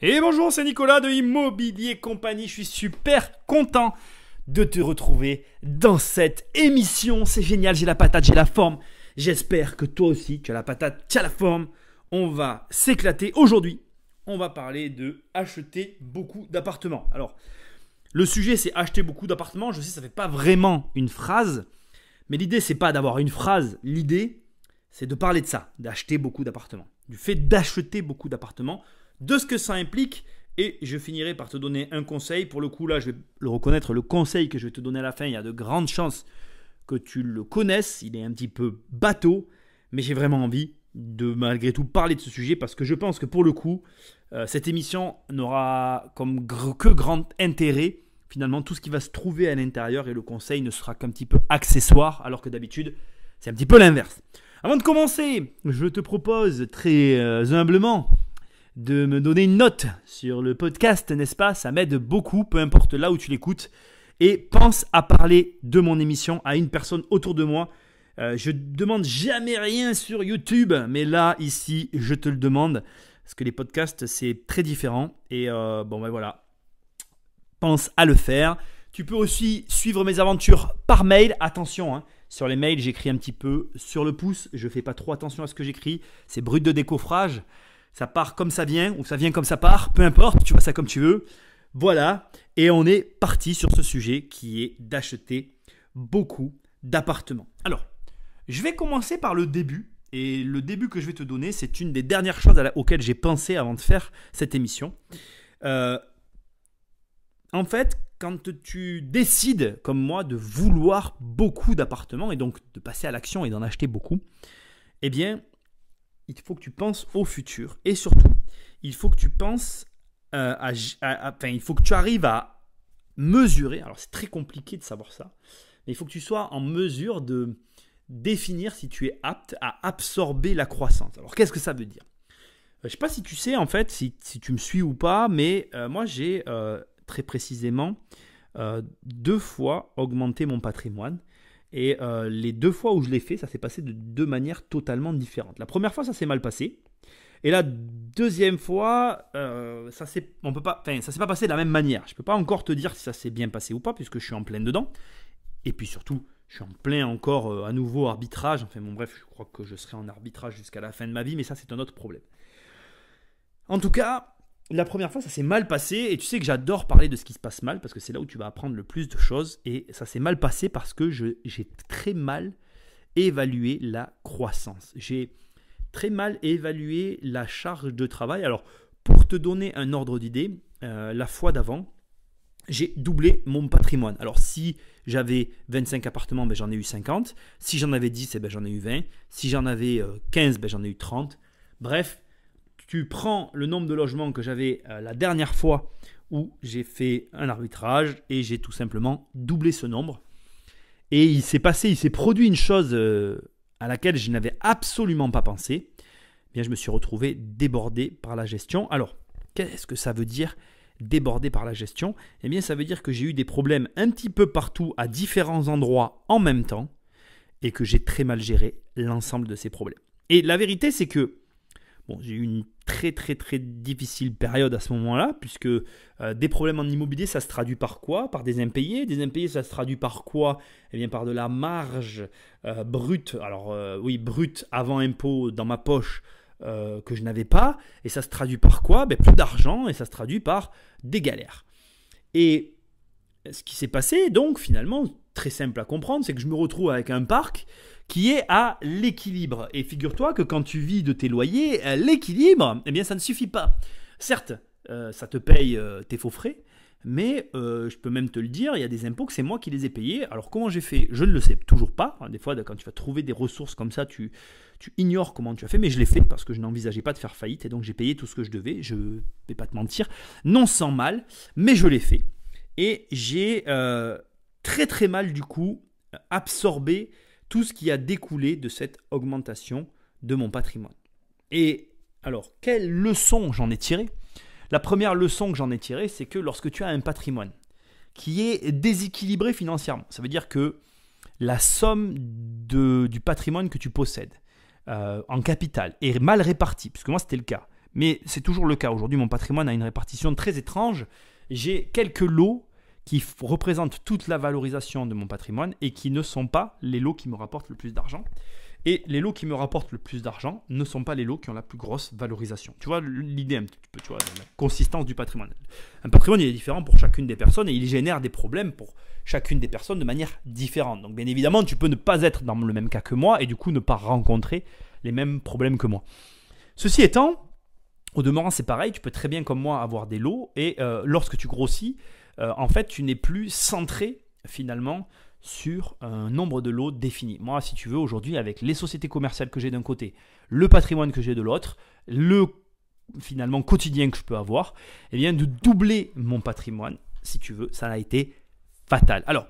Et bonjour, c'est Nicolas de Immobilier Compagnie. Je suis super content de te retrouver dans cette émission. C'est génial, j'ai la patate, j'ai la forme. J'espère que toi aussi, tu as la patate, tu as la forme. On va s'éclater. Aujourd'hui, on va parler de acheter beaucoup d'appartements. Alors, le sujet, c'est acheter beaucoup d'appartements. Je sais, ça ne fait pas vraiment une phrase. Mais l'idée, c'est pas d'avoir une phrase. L'idée, c'est de parler de ça, d'acheter beaucoup d'appartements. Du fait d'acheter beaucoup d'appartements, de ce que ça implique, et je finirai par te donner un conseil. Pour le coup, là, je vais le reconnaître, le conseil que je vais te donner à la fin, il y a de grandes chances que tu le connaisses. Il est un petit peu bateau, mais j'ai vraiment envie de malgré tout parler de ce sujet parce que je pense que pour le coup, cette émission n'aura que grand intérêt. Finalement, tout ce qui va se trouver à l'intérieur et le conseil ne sera qu'un petit peu accessoire, alors que d'habitude, c'est un petit peu l'inverse. Avant de commencer, je te propose très humblement de me donner une note sur le podcast, n'est-ce pas? Ça m'aide beaucoup, peu importe là où tu l'écoutes. Et pense à parler de mon émission à une personne autour de moi. Je ne demande jamais rien sur YouTube, mais là, ici, je te le demande. Parce que les podcasts, c'est très différent. Et voilà, pense à le faire. Tu peux aussi suivre mes aventures par mail. Attention, hein, sur les mails, j'écris un petit peu sur le pouce. Je ne fais pas trop attention à ce que j'écris. C'est brut de décoffrage. Ça part comme ça vient ou ça vient comme ça part. Peu importe, tu vois ça comme tu veux. Voilà. Et on est parti sur ce sujet qui est d'acheter beaucoup d'appartements. Alors, je vais commencer par le début. Et le début que je vais te donner, c'est une des dernières choses auxquelles j'ai pensé avant de faire cette émission. En fait, quand tu décides, comme moi, de vouloir beaucoup d'appartements et donc de passer à l'action et d'en acheter beaucoup, eh bien, il faut que tu penses au futur. Et surtout, il faut que tu penses il faut que tu arrives à mesurer. Alors, c'est très compliqué de savoir ça, mais il faut que tu sois en mesure de définir si tu es apte à absorber la croissance. Alors, qu'est-ce que ça veut dire? Je ne sais pas si tu sais, en fait, si tu me suis ou pas, mais moi, j'ai très précisément 2 fois augmenté mon patrimoine. Et les 2 fois où je l'ai fait, ça s'est passé de 2 manières totalement différentes. La première fois, ça s'est mal passé. Et la deuxième fois, ça s'est pas passé de la même manière. Je ne peux pas encore te dire si ça s'est bien passé ou pas, puisque je suis en plein dedans. Et puis surtout, je suis en plein encore à nouveau arbitrage. Enfin bon, bref, je crois que je serai en arbitrage jusqu'à la fin de ma vie, mais ça, c'est un autre problème. En tout cas, la première fois, ça s'est mal passé. Et tu sais que j'adore parler de ce qui se passe mal, parce que c'est là où tu vas apprendre le plus de choses. Et ça s'est mal passé parce que j'ai très mal évalué la croissance. J'ai très mal évalué la charge de travail. Alors, pour te donner un ordre d'idée, la fois d'avant, j'ai doublé mon patrimoine. Alors, si j'avais 25 appartements, j'en ai eu 50. Si j'en avais 10, j'en ai eu 20. Si j'en avais 15, j'en ai eu 30. Bref, tu prends le nombre de logements que j'avais la dernière fois où j'ai fait un arbitrage et j'ai tout simplement doublé ce nombre. Et il s'est produit une chose à laquelle je n'avais absolument pas pensé. Eh bien, je me suis retrouvé débordé par la gestion. Alors, qu'est-ce que ça veut dire débordé par la gestion? Eh bien, ça veut dire que j'ai eu des problèmes un petit peu partout à différents endroits en même temps et que j'ai très mal géré l'ensemble de ces problèmes. Et la vérité, c'est que j'ai eu une très très très difficile période à ce moment-là, puisque des problèmes en immobilier, ça se traduit par quoi? Par des impayés. Des impayés, ça se traduit par quoi? Eh bien, par de la marge brute. Alors brute avant impôt dans ma poche que je n'avais pas. Et ça se traduit par quoi? Plus d'argent, et ça se traduit par des galères. Et ce qui s'est passé, donc finalement, très simple à comprendre, c'est que je me retrouve avec un parc qui est à l'équilibre. Et figure-toi que quand tu vis de tes loyers, l'équilibre, eh bien, ça ne suffit pas. Certes, ça te paye tes faux frais, mais je peux même te le dire, il y a des impôts que c'est moi qui les ai payés. Alors, comment j'ai fait? Je ne le sais toujours pas. Des fois, quand tu vas trouver des ressources comme ça, tu ignores comment tu as fait, mais je l'ai fait parce que je n'envisageais pas de faire faillite et donc j'ai payé tout ce que je devais. Je ne vais pas te mentir, non sans mal, mais je l'ai fait. Et j'ai très très mal du coup absorbé tout ce qui a découlé de cette augmentation de mon patrimoine. Et alors, quelle leçon j'en ai tiré? La première leçon que j'en ai tirée, c'est que lorsque tu as un patrimoine qui est déséquilibré financièrement, ça veut dire que la somme du patrimoine que tu possèdes en capital est mal répartie, puisque moi c'était le cas, mais c'est toujours le cas. Aujourd'hui, mon patrimoine a une répartition très étrange. J'ai quelques lots qui représentent toute la valorisation de mon patrimoine et qui ne sont pas les lots qui me rapportent le plus d'argent. Et les lots qui me rapportent le plus d'argent ne sont pas les lots qui ont la plus grosse valorisation. Tu vois l'idée un petit peu, tu vois, la consistance du patrimoine. Un patrimoine, il est différent pour chacune des personnes et il génère des problèmes pour chacune des personnes de manière différente. Donc bien évidemment, tu peux ne pas être dans le même cas que moi et du coup ne pas rencontrer les mêmes problèmes que moi. Ceci étant, au demeurant, c'est pareil, tu peux très bien comme moi avoir des lots et lorsque tu grossis, en fait, tu n'es plus centré finalement sur un nombre de lots défini. Moi, si tu veux, aujourd'hui, avec les sociétés commerciales que j'ai d'un côté, le patrimoine que j'ai de l'autre, le finalement quotidien que je peux avoir, eh bien, de doubler mon patrimoine, si tu veux, ça a été fatal. Alors,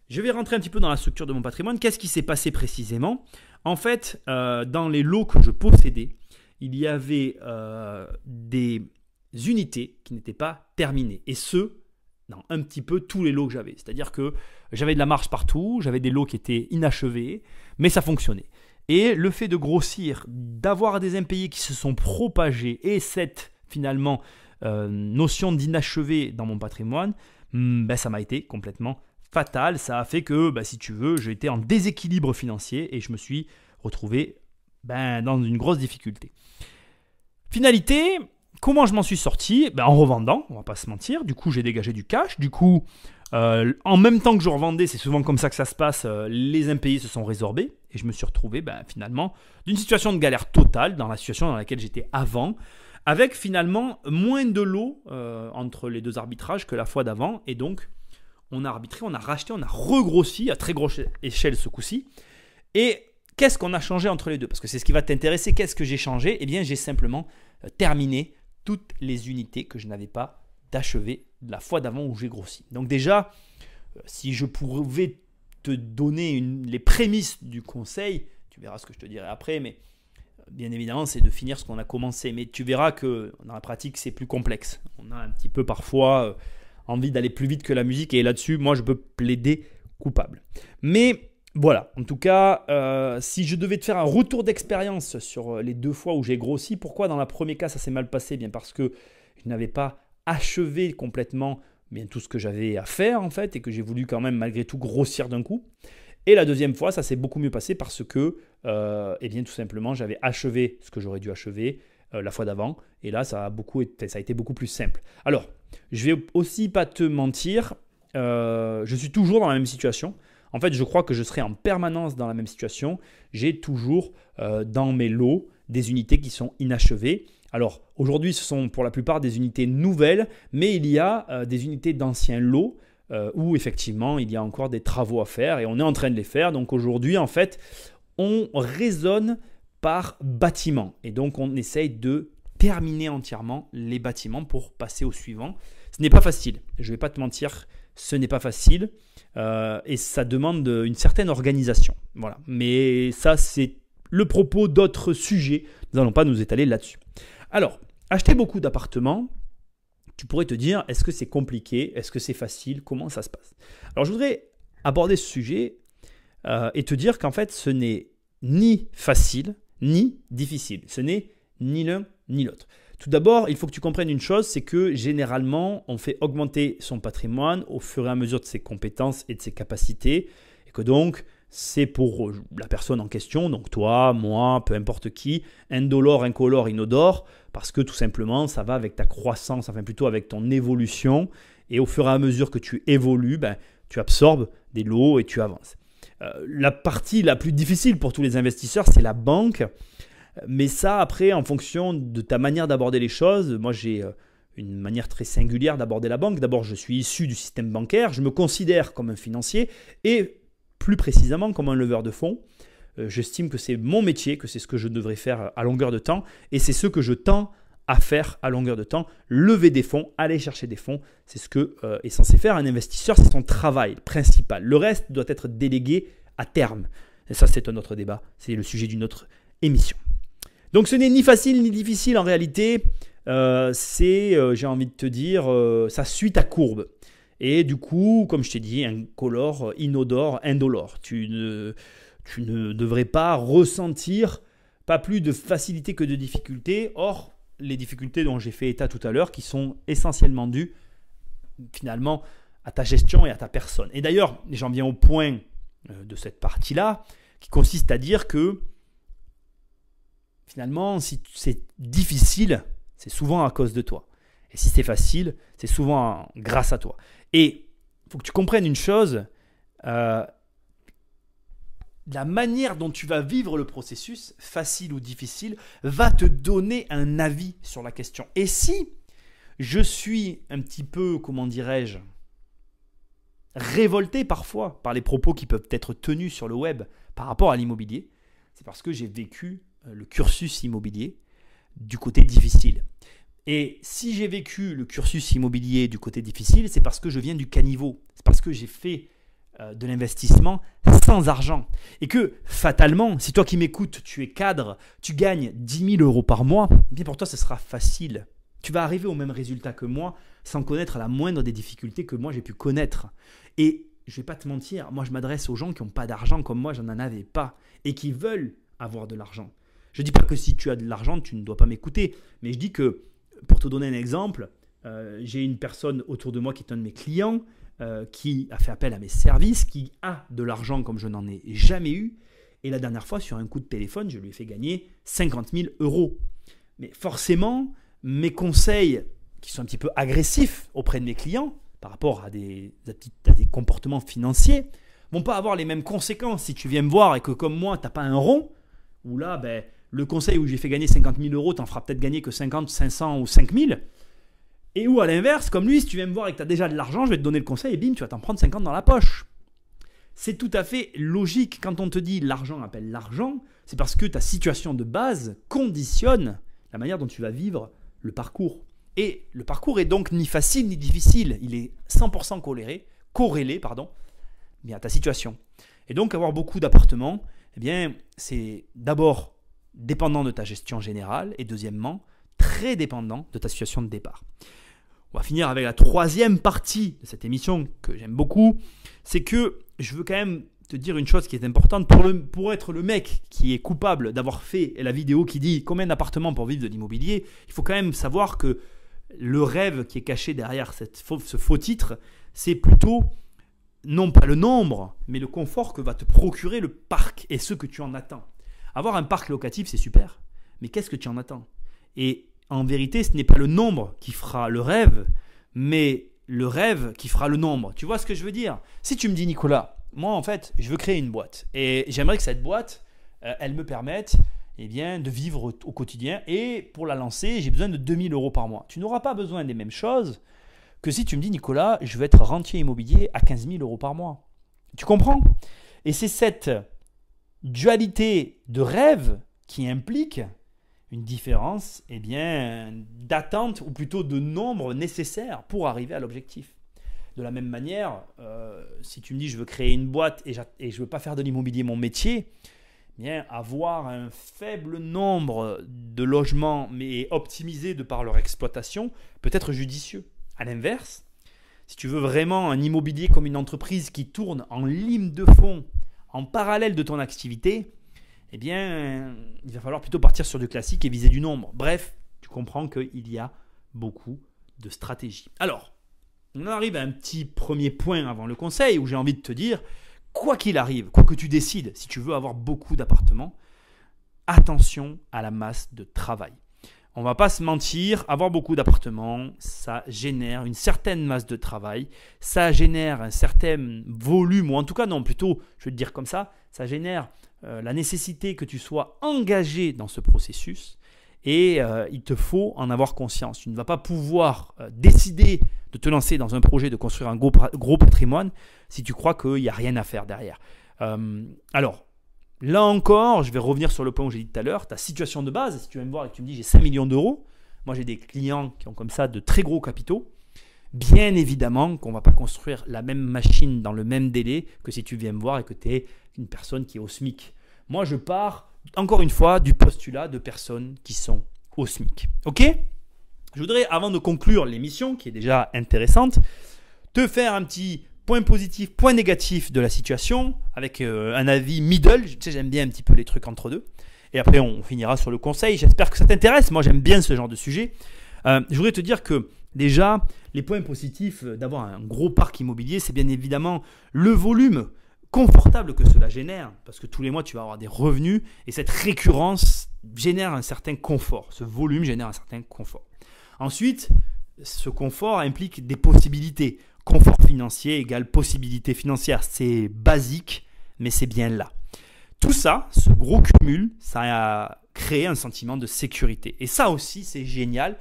je vais rentrer un petit peu dans la structure de mon patrimoine. Qu'est-ce qui s'est passé précisément? En fait, dans les lots que je possédais, il y avait des unités qui n'étaient pas terminées. Et dans un petit peu tous les lots que j'avais. C'est-à-dire que j'avais de la marge partout, j'avais des lots qui étaient inachevés, mais ça fonctionnait. Et le fait de grossir, d'avoir des impayés qui se sont propagés et cette finalement notion d'inachevé dans mon patrimoine, ça m'a été complètement fatal. Ça a fait que, si tu veux, j'étais en déséquilibre financier et je me suis retrouvé dans une grosse difficulté. Finalité, comment je m'en suis sorti? En revendant, on va pas se mentir. Du coup, j'ai dégagé du cash. Du coup, en même temps que je revendais, c'est souvent comme ça que ça se passe, les impayés se sont résorbés. Et je me suis retrouvé finalement d'une situation de galère totale dans la situation dans laquelle j'étais avant, avec finalement moins de lots entre les deux arbitrages que la fois d'avant. Et donc, on a arbitré, on a racheté, on a regrossi à très grosse échelle ce coup-ci. Et qu'est-ce qu'on a changé entre les deux? Parce que c'est ce qui va t'intéresser. Qu'est-ce que j'ai changé? Eh bien, j'ai simplement terminé toutes les unités que je n'avais pas d'achever la fois d'avant où j'ai grossi. Donc déjà, si je pouvais te donner les prémices du conseil, tu verras ce que je te dirai après, mais bien évidemment, c'est de finir ce qu'on a commencé. Mais tu verras que dans la pratique, c'est plus complexe. On a un petit peu parfois envie d'aller plus vite que la musique et là-dessus, moi, je peux plaider coupable. Mais voilà, en tout cas, si je devais te faire un retour d'expérience sur les 2 fois où j'ai grossi, pourquoi dans le premier cas ça s'est mal passé? Bien parce que je n'avais pas achevé complètement tout ce que j'avais à faire en fait et que j'ai voulu quand même malgré tout grossir d'un coup. Et la deuxième fois, ça s'est beaucoup mieux passé parce que, tout simplement, j'avais achevé ce que j'aurais dû achever la fois d'avant et là ça a été beaucoup plus simple. Alors, je vais aussi pas te mentir, je suis toujours dans la même situation. En fait, je crois que je serai en permanence dans la même situation. J'ai toujours dans mes lots des unités qui sont inachevées. Alors, aujourd'hui, ce sont pour la plupart des unités nouvelles, mais il y a des unités d'anciens lots où effectivement, il y a encore des travaux à faire et on est en train de les faire. Donc aujourd'hui, en fait, on raisonne par bâtiment et donc on essaye de terminer entièrement les bâtiments pour passer au suivant. Ce n'est pas facile, je ne vais pas te mentir, ce n'est pas facile. Et ça demande une certaine organisation. Voilà. Mais ça, c'est le propos d'autres sujets. Nous n'allons pas nous étaler là-dessus. Alors, acheter beaucoup d'appartements, tu pourrais te dire, est-ce que c'est compliqué? Est-ce que c'est facile? Comment ça se passe? Alors, je voudrais aborder ce sujet et te dire qu'en fait, ce n'est ni facile, ni difficile. Ce n'est ni l'un, ni l'autre. Tout d'abord, il faut que tu comprennes une chose, c'est que généralement, on fait augmenter son patrimoine au fur et à mesure de ses compétences et de ses capacités. Et que donc, c'est pour la personne en question, donc toi, moi, peu importe qui, indolore, incolore, inodore, parce que tout simplement, ça va avec ta croissance, enfin plutôt avec ton évolution. Et au fur et à mesure que tu évolues, tu absorbes des lots et tu avances. La partie la plus difficile pour tous les investisseurs, c'est la banque. Mais ça, après, en fonction de ta manière d'aborder les choses, moi j'ai une manière très singulière d'aborder la banque. D'abord, je suis issu du système bancaire, je me considère comme un financier et plus précisément comme un leveur de fonds. J'estime que c'est mon métier, que c'est ce que je devrais faire à longueur de temps et c'est ce que je tends à faire à longueur de temps. Lever des fonds, aller chercher des fonds, c'est ce que est censé faire un investisseur, c'est son travail principal. Le reste doit être délégué à terme. Et ça, c'est un autre débat, c'est le sujet d'une autre émission. Donc ce n'est ni facile ni difficile en réalité, j'ai envie de te dire, ça suit ta courbe. Et du coup, comme je t'ai dit, incolore, inodore, indolore. Tu ne devrais pas ressentir pas plus de facilité que de difficulté. Or, les difficultés dont j'ai fait état tout à l'heure qui sont essentiellement dues finalement à ta gestion et à ta personne. Et d'ailleurs, j'en viens au point de cette partie-là qui consiste à dire que finalement, si c'est difficile, c'est souvent à cause de toi. Et si c'est facile, c'est souvent grâce à toi. Et il faut que tu comprennes une chose, la manière dont tu vas vivre le processus, facile ou difficile, va te donner un avis sur la question. Et si je suis un petit peu, comment dirais-je, révolté parfois par les propos qui peuvent être tenus sur le web par rapport à l'immobilier, c'est parce que j'ai vécu le cursus immobilier du côté difficile. Et si j'ai vécu le cursus immobilier du côté difficile, c'est parce que je viens du caniveau. C'est parce que j'ai fait de l'investissement sans argent. Et que fatalement, si toi qui m'écoutes, tu es cadre, tu gagnes 10 000 euros par mois, eh bien pour toi, ce sera facile. Tu vas arriver au même résultat que moi sans connaître la moindre des difficultés que moi j'ai pu connaître. Et je ne vais pas te mentir, moi je m'adresse aux gens qui n'ont pas d'argent comme moi, je n'en avais pas et qui veulent avoir de l'argent. Je ne dis pas que si tu as de l'argent, tu ne dois pas m'écouter, mais je dis que, pour te donner un exemple, j'ai une personne autour de moi qui est un de mes clients, qui a fait appel à mes services, qui a de l'argent comme je n'en ai jamais eu. Et la dernière fois, sur un coup de téléphone, je lui ai fait gagner 50 000 euros. Mais forcément, mes conseils qui sont un petit peu agressifs auprès de mes clients par rapport à des comportements financiers ne vont pas avoir les mêmes conséquences si tu viens me voir et que comme moi, tu n'as pas un rond, où là, le conseil où j'ai fait gagner 50 000 euros, tu n'en feras peut-être gagner que 50, 500 ou 5 000. Et où à l'inverse, comme lui, si tu viens me voir et que tu as déjà de l'argent, je vais te donner le conseil et bim, tu vas t'en prendre 50 dans la poche. C'est tout à fait logique. Quand on te dit l'argent appelle l'argent, c'est parce que ta situation de base conditionne la manière dont tu vas vivre le parcours. Et le parcours est donc ni facile ni difficile. Il est 100% corrélé à ta situation. Et donc avoir beaucoup d'appartements, eh bien, c'est d'abord dépendant de ta gestion générale et deuxièmement, très dépendant de ta situation de départ. On va finir avec la troisième partie de cette émission que j'aime beaucoup. C'est que je veux quand même te dire une chose qui est importante pour être le mec qui est coupable d'avoir fait la vidéo qui dit combien d'appartements pour vivre de l'immobilier. Il faut quand même savoir que le rêve qui est caché derrière ce faux titre, c'est plutôt non pas le nombre, mais le confort que va te procurer le parc et ce que tu en attends. Avoir un parc locatif, c'est super, mais qu'est-ce que tu en attends? Et en vérité, ce n'est pas le nombre qui fera le rêve, mais le rêve qui fera le nombre. Tu vois ce que je veux dire? Si tu me dis, Nicolas, moi en fait, je veux créer une boîte et j'aimerais que cette boîte, elle me permette de vivre au quotidien et pour la lancer, j'ai besoin de 2 000 euros par mois. Tu n'auras pas besoin des mêmes choses que si tu me dis, Nicolas, je veux être rentier immobilier à 15 000 euros par mois. Tu comprends? Et c'est cette dualité de rêve qui implique une différence d'attente ou plutôt de nombre nécessaire pour arriver à l'objectif. De la même manière, si tu me dis je veux créer une boîte et je ne veux pas faire de l'immobilier mon métier, avoir un faible nombre de logements mais optimisés de par leur exploitation peut être judicieux. À l'inverse, si tu veux vraiment un immobilier comme une entreprise qui tourne en ligne de fond en parallèle de ton activité, il va falloir plutôt partir sur du classique et viser du nombre. Bref, tu comprends qu'il y a beaucoup de stratégies. Alors, on arrive à un petit premier point avant le conseil où j'ai envie de te dire, quoi qu'il arrive, quoi que tu décides, si tu veux avoir beaucoup d'appartements, attention à la masse de travail. On ne va pas se mentir, avoir beaucoup d'appartements, ça génère une certaine masse de travail, ça génère un certain volume, ou en tout cas non, plutôt, je vais te dire comme ça génère la nécessité que tu sois engagé dans ce processus et il te faut en avoir conscience. Tu ne vas pas pouvoir décider de te lancer dans un projet de construire un gros patrimoine si tu crois qu'il n'y a rien à faire derrière. Alors, là encore, je vais revenir sur le point où j'ai dit tout à l'heure, ta situation de base, si tu viens me voir et que tu me dis j'ai 5 millions d'euros, moi j'ai des clients qui ont comme ça de très gros capitaux, bien évidemment qu'on ne va pas construire la même machine dans le même délai que si tu viens me voir et que tu es une personne qui est au SMIC. Moi je pars encore une fois du postulat de personnes qui sont au SMIC. Ok ? Je voudrais, avant de conclure l'émission, qui est déjà intéressante, te faire un petit point positif, point négatif de la situation, avec un avis middle. Tu sais, j'aime bien un petit peu les trucs entre deux. Et après, on finira sur le conseil. J'espère que ça t'intéresse. Moi, j'aime bien ce genre de sujet. Je voudrais te dire que déjà, les points positifs d'avoir un gros parc immobilier, c'est bien évidemment le volume confortable que cela génère, parce que tous les mois, tu vas avoir des revenus et cette récurrence génère un certain confort. Ce volume génère un certain confort. Ensuite, ce confort implique des possibilités. Confort financier égale possibilité financière. C'est basique, mais c'est bien là. Tout ça, ce gros cumul, ça a créé un sentiment de sécurité. Et ça aussi, c'est génial.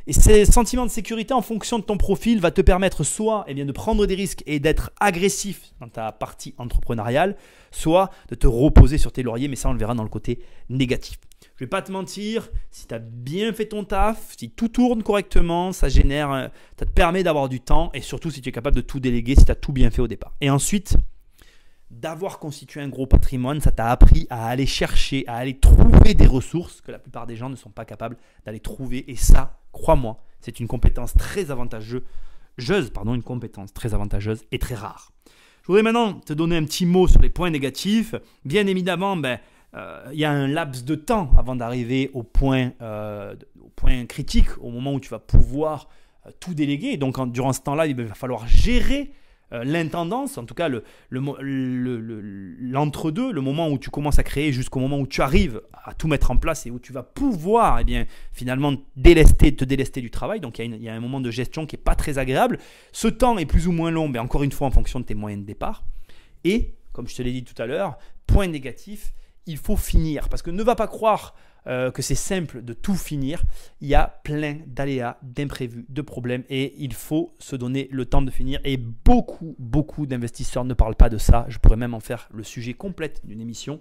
Et ce sentiment de sécurité en fonction de ton profil va te permettre soit de prendre des risques et d'être agressif dans ta partie entrepreneuriale, soit de te reposer sur tes lauriers, mais ça on le verra dans le côté négatif. Je ne vais pas te mentir, si tu as bien fait ton taf, si tout tourne correctement, ça te permet d'avoir du temps et surtout si tu es capable de tout déléguer, si tu as tout bien fait au départ. Et ensuite, d'avoir constitué un gros patrimoine, ça t'a appris à aller chercher, à aller trouver des ressources que la plupart des gens ne sont pas capables d'aller trouver. Et ça, crois-moi, c'est une compétence très avantageuse, une compétence très avantageuse et très rare. Je voudrais maintenant te donner un petit mot sur les points négatifs. Bien évidemment, il y a un laps de temps avant d'arriver au point critique, au moment où tu vas pouvoir tout déléguer. Et donc, durant ce temps-là, il va falloir gérer l'intendance, en tout cas l'entre-deux, le moment où tu commences à créer jusqu'au moment où tu arrives à tout mettre en place et où tu vas pouvoir finalement te délester du travail. Donc il y a un moment de gestion qui n'est pas très agréable. Ce temps est plus ou moins long, mais encore une fois en fonction de tes moyens de départ. Et comme je te l'ai dit tout à l'heure, point négatif, il faut finir. Parce que ne va pas croire que c'est simple de tout finir. Il y a plein d'aléas, d'imprévus, de problèmes et il faut se donner le temps de finir. Et beaucoup d'investisseurs ne parlent pas de ça. Je pourrais même en faire le sujet complet d'une émission.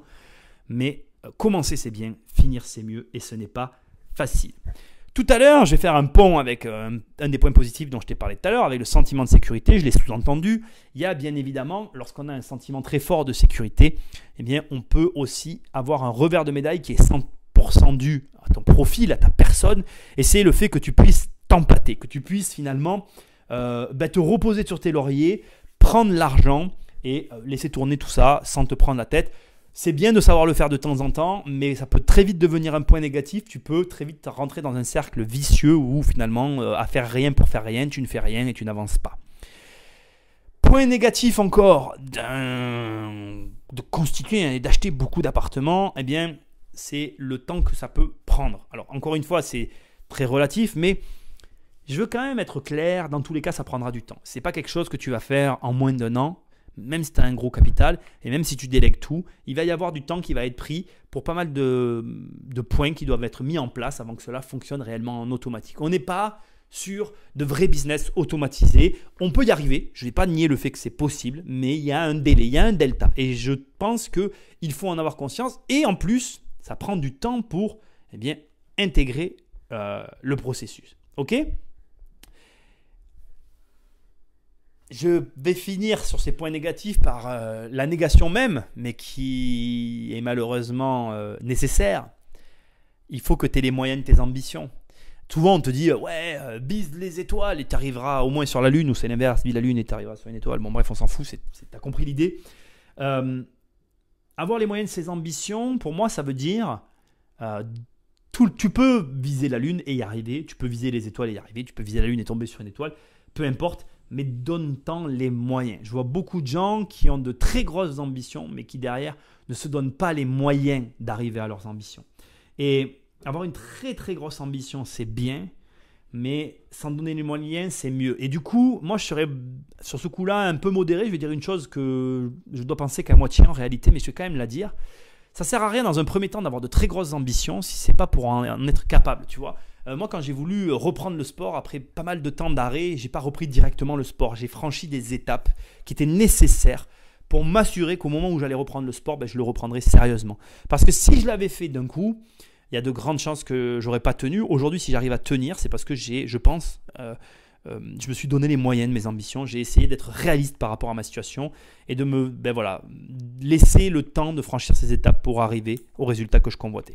Mais commencer c'est bien, finir c'est mieux et ce n'est pas facile. Tout à l'heure, je vais faire un pont avec un des points positifs dont je t'ai parlé tout à l'heure, avec le sentiment de sécurité, je l'ai sous-entendu. Il y a bien évidemment, lorsqu'on a un sentiment très fort de sécurité, on peut aussi avoir un revers de médaille qui est 100% dû à ton profil, à ta personne, et c'est le fait que tu puisses t'empâter, que tu puisses finalement te reposer sur tes lauriers, prendre l'argent et laisser tourner tout ça sans te prendre la tête. C'est bien de savoir le faire de temps en temps, mais ça peut très vite devenir un point négatif. Tu peux très vite rentrer dans un cercle vicieux où finalement, à faire rien pour faire rien, tu ne fais rien et tu n'avances pas. Point négatif encore de constituer et d'acheter beaucoup d'appartements, c'est le temps que ça peut prendre. Alors encore une fois, c'est très relatif, mais je veux quand même être clair, dans tous les cas, ça prendra du temps. Ce n'est pas quelque chose que tu vas faire en moins d'1 an. Même si tu as un gros capital et même si tu délègues tout, il va y avoir du temps qui va être pris pour pas mal de points qui doivent être mis en place avant que cela fonctionne réellement en automatique. On n'est pas sur de vrais business automatisés. On peut y arriver, je ne vais pas nier le fait que c'est possible, mais il y a un délai, il y a un delta. Et je pense qu'il faut en avoir conscience et en plus, ça prend du temps pour intégrer le processus. Ok ? Je vais finir sur ces points négatifs par la négation même, mais qui est malheureusement nécessaire. Il faut que tu aies les moyens de tes ambitions. Souvent, on te dit vise les étoiles et tu arriveras au moins sur la Lune, ou c'est l'inverse, vise la Lune et tu arriveras sur une étoile. Bon, bref, on s'en fout, tu as compris l'idée. Avoir les moyens de ses ambitions, pour moi, ça veut dire tu peux viser la Lune et y arriver, tu peux viser les étoiles et y arriver, tu peux viser la Lune et tomber sur une étoile, peu importe. Mais donne-t'en les moyens. Je vois beaucoup de gens qui ont de très grosses ambitions, mais qui derrière ne se donnent pas les moyens d'arriver à leurs ambitions. Et avoir une très très grosse ambition, c'est bien, mais sans donner les moyens, c'est mieux. Et du coup, moi je serais sur ce coup-là un peu modéré. Je vais dire une chose que je dois penser qu'à moitié en réalité, mais je vais quand même la dire. Ça ne sert à rien dans un premier temps d'avoir de très grosses ambitions si ce n'est pas pour en être capable, tu vois. Moi, quand j'ai voulu reprendre le sport, après pas mal de temps d'arrêt, je n'ai pas repris directement le sport. J'ai franchi des étapes qui étaient nécessaires pour m'assurer qu'au moment où j'allais reprendre le sport, je le reprendrais sérieusement. Parce que si je l'avais fait d'un coup, il y a de grandes chances que je n'aurais pas tenu. Aujourd'hui, si j'arrive à tenir, c'est parce que je pense, je me suis donné les moyens de mes ambitions. J'ai essayé d'être réaliste par rapport à ma situation et de me laisser le temps de franchir ces étapes pour arriver au résultat que je convoitais.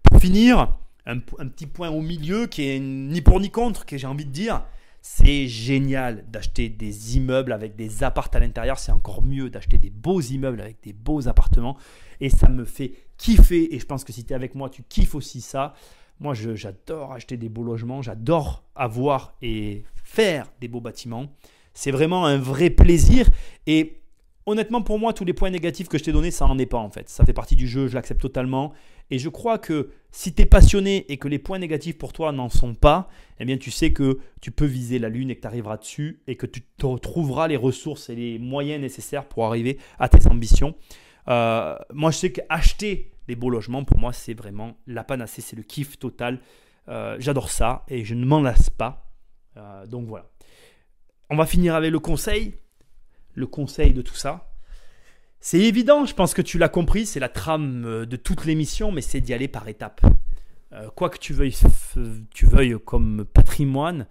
Pour finir, un petit point au milieu qui est ni pour ni contre, que j'ai envie de dire, C'est génial d'acheter des immeubles avec des apparts à l'intérieur. C'est encore mieux d'acheter des beaux immeubles avec des beaux appartements. Et ça me fait kiffer. Et je pense que si tu es avec moi, tu kiffes aussi ça. Moi, j'adore acheter des beaux logements. J'adore avoir et faire des beaux bâtiments. C'est vraiment un vrai plaisir. Et honnêtement, pour moi, tous les points négatifs que je t'ai donnés, ça n'en est pas en fait. Ça fait partie du jeu, je l'accepte totalement. Et je crois que si tu es passionné et que les points négatifs pour toi n'en sont pas, eh bien tu sais que tu peux viser la lune et que tu arriveras dessus et que tu trouveras les ressources et les moyens nécessaires pour arriver à tes ambitions. Moi, je sais qu'acheter des beaux logements, pour moi, c'est vraiment la panacée, c'est le kiff total. J'adore ça et je ne m'en lasse pas. Donc voilà. On va finir avec le conseil de tout ça. C'est évident, je pense que tu l'as compris, c'est la trame de toute l'émission, mais c'est d'y aller par étapes. Quoi que tu veuilles comme patrimoine,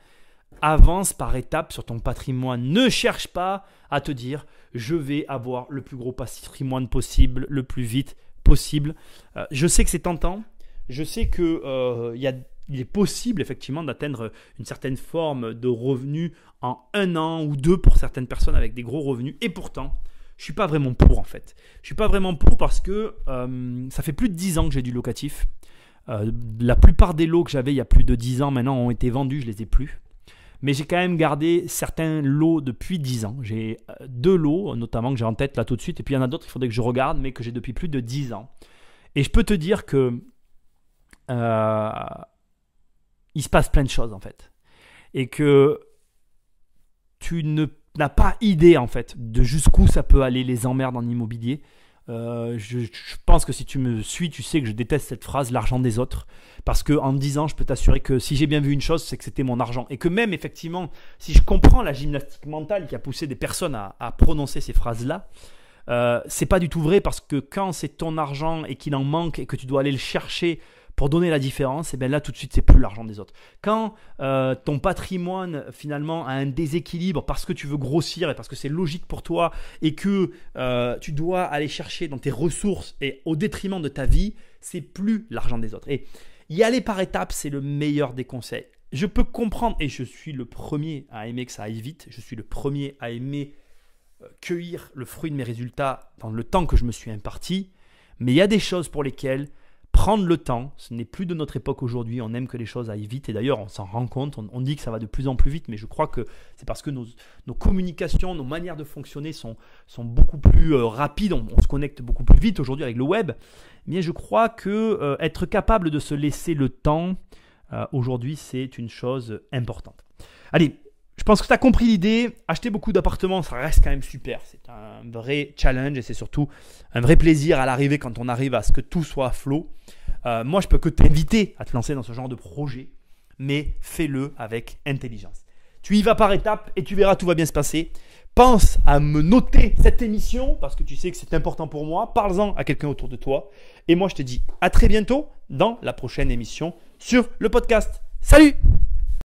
avance par étapes sur ton patrimoine. Ne cherche pas à te dire « je vais avoir le plus gros patrimoine possible, le plus vite possible ». Je sais que c'est tentant, je sais qu'il est possible effectivement d'atteindre une certaine forme de revenu en 1 an ou 2 pour certaines personnes avec des gros revenus. Et pourtant, je ne suis pas vraiment pour en fait. Je ne suis pas vraiment pour parce que ça fait plus de 10 ans que j'ai du locatif. La plupart des lots que j'avais il y a plus de 10 ans maintenant ont été vendus, je ne les ai plus. Mais j'ai quand même gardé certains lots depuis 10 ans. J'ai 2 lots notamment que j'ai en tête là tout de suite. Et puis il y en a d'autres, il faudrait que je regarde, mais que j'ai depuis plus de 10 ans. Et je peux te dire que il se passe plein de choses en fait. Et que tu n'as pas idée en fait de jusqu'où ça peut aller les emmerdes en immobilier. Je pense que si tu me suis, tu sais que je déteste cette phrase, l'argent des autres. Parce qu'en 10 ans, je peux t'assurer que si j'ai bien vu une chose, c'est que c'était mon argent. Et que même effectivement, si je comprends la gymnastique mentale qui a poussé des personnes à prononcer ces phrases-là, c'est pas du tout vrai parce que quand c'est ton argent et qu'il en manque et que tu dois aller le chercher pour donner la différence, et bien là tout de suite c'est plus l'argent des autres. Quand ton patrimoine finalement a un déséquilibre parce que tu veux grossir et parce que c'est logique pour toi et que tu dois aller chercher dans tes ressources et au détriment de ta vie, c'est plus l'argent des autres. Et y aller par étapes, c'est le meilleur des conseils. Je peux comprendre et je suis le premier à aimer que ça aille vite. Je suis le premier à aimer cueillir le fruit de mes résultats dans le temps que je me suis imparti. Mais il y a des choses pour lesquelles prendre le temps, ce n'est plus de notre époque aujourd'hui, on aime que les choses aillent vite et d'ailleurs on s'en rend compte, on dit que ça va de plus en plus vite, mais je crois que c'est parce que nos communications, nos manières de fonctionner sont beaucoup plus rapides, on se connecte beaucoup plus vite aujourd'hui avec le web, mais je crois que être capable de se laisser le temps, aujourd'hui c'est une chose importante. Allez, je pense que tu as compris l'idée. Acheter beaucoup d'appartements, ça reste quand même super. C'est un vrai challenge et c'est surtout un vrai plaisir à l'arrivée quand on arrive à ce que tout soit à flot. Moi, je peux que t'inviter à te lancer dans ce genre de projet, mais fais-le avec intelligence. Tu y vas par étapes et tu verras, tout va bien se passer. Pense à me noter cette émission parce que tu sais que c'est important pour moi. Parle-en à quelqu'un autour de toi. Et moi, je te dis à très bientôt dans la prochaine émission sur le podcast. Salut!